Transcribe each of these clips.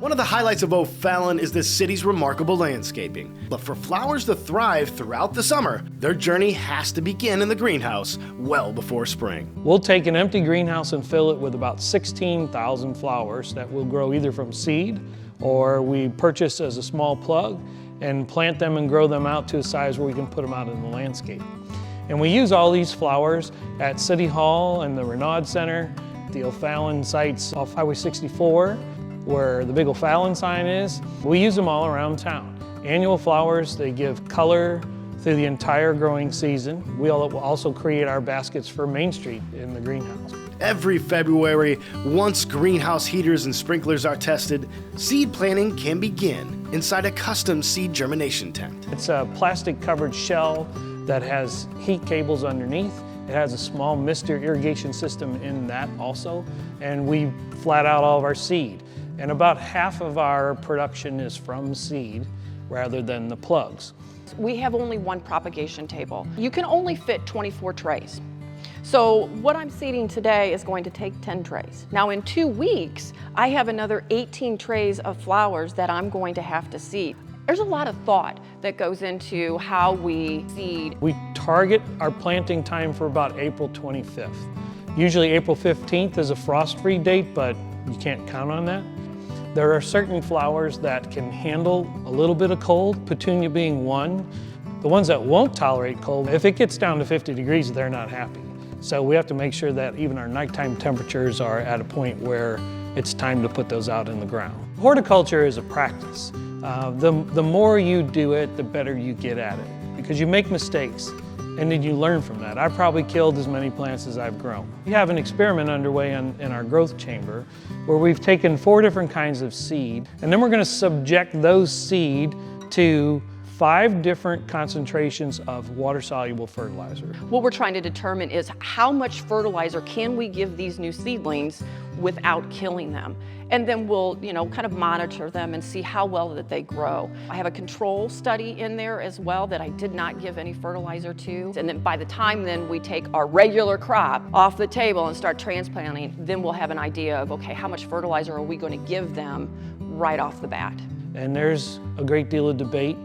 One of the highlights of O'Fallon is the city's remarkable landscaping. But for flowers to thrive throughout the summer, their journey has to begin in the greenhouse well before spring. We'll take an empty greenhouse and fill it with about 16,000 flowers that will grow either from seed or we purchase as a small plug and plant them and grow them out to a size where we can put them out in the landscape. And we use all these flowers at City Hall and the Renaud Center, the O'Fallon sites off Highway 64, where the big O'Fallon sign is. We use them all around town. Annual flowers, they give color through the entire growing season. We'll also create our baskets for Main Street in the greenhouse. Every February, once greenhouse heaters and sprinklers are tested, seed planting can begin inside a custom seed germination tent. It's a plastic covered shell that has heat cables underneath. It has a small mister irrigation system in that also, and we flat out all of our seed. And about half of our production is from seed rather than the plugs. We have only one propagation table. You can only fit 24 trays. So what I'm seeding today is going to take 10 trays. Now in 2 weeks, I have another 18 trays of flowers that I'm going to have to seed. There's a lot of thought that goes into how we seed. We target our planting time for about April 25th. Usually April 15th is a frost-free date, but you can't count on that. There are certain flowers that can handle a little bit of cold, petunia being one. The ones that won't tolerate cold, if it gets down to 50 degrees, they're not happy. So we have to make sure that even our nighttime temperatures are at a point where it's time to put those out in the ground. Horticulture is a practice. The more you do it, the better you get at it, because you make mistakes and then you learn from that. I probably killed as many plants as I've grown. We have an experiment underway in our growth chamber where we've taken 4 different kinds of seed, and then we're going to subject those seed to 5 different concentrations of water-soluble fertilizer. What we're trying to determine is how much fertilizer can we give these new seedlings without killing them. And then we'll, kind of monitor them and see how well that they grow. I have a control study in there as well that I did not give any fertilizer to. And then by the time then we take our regular crop off the table and start transplanting, then we'll have an idea of, okay, how much fertilizer are we going to give them right off the bat. And there's a great deal of debate.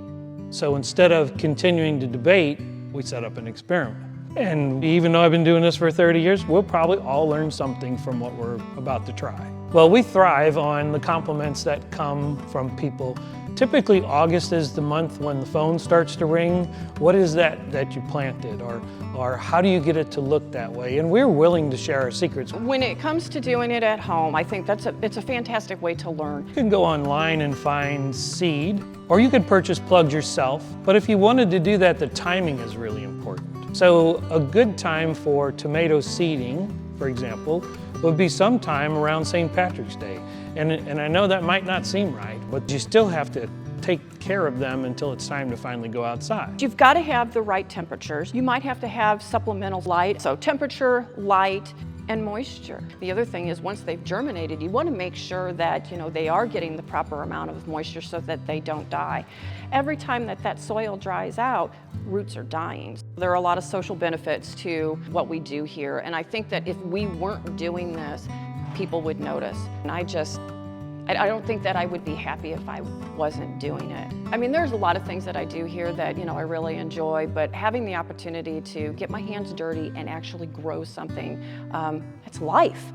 So instead of continuing to debate, we set up an experiment. And even though I've been doing this for 30 years, we'll probably all learn something from what we're about to try. Well, we thrive on the compliments that come from people. Typically, August is the month when the phone starts to ring. What is that you planted? Or how do you get it to look that way? And we're willing to share our secrets. When it comes to doing it at home, I think it's a fantastic way to learn. You can go online and find seed, or you could purchase plugs yourself. But if you wanted to do that, the timing is really important. So a good time for tomato seeding, for example, would be sometime around St. Patrick's Day. And I know that might not seem right, but you still have to take care of them until it's time to finally go outside. You've got to have the right temperatures. You might have to have supplemental light. So temperature, light, and moisture. The other thing is once they've germinated, you want to make sure that they are getting the proper amount of moisture so that they don't die. Every time that soil dries out, roots are dying. There are a lot of social benefits to what we do here, and I think that if we weren't doing this, people would notice. And I don't think that I would be happy if I wasn't doing it. I mean, there's a lot of things that I do here that, I really enjoy, but having the opportunity to get my hands dirty and actually grow something, it's life.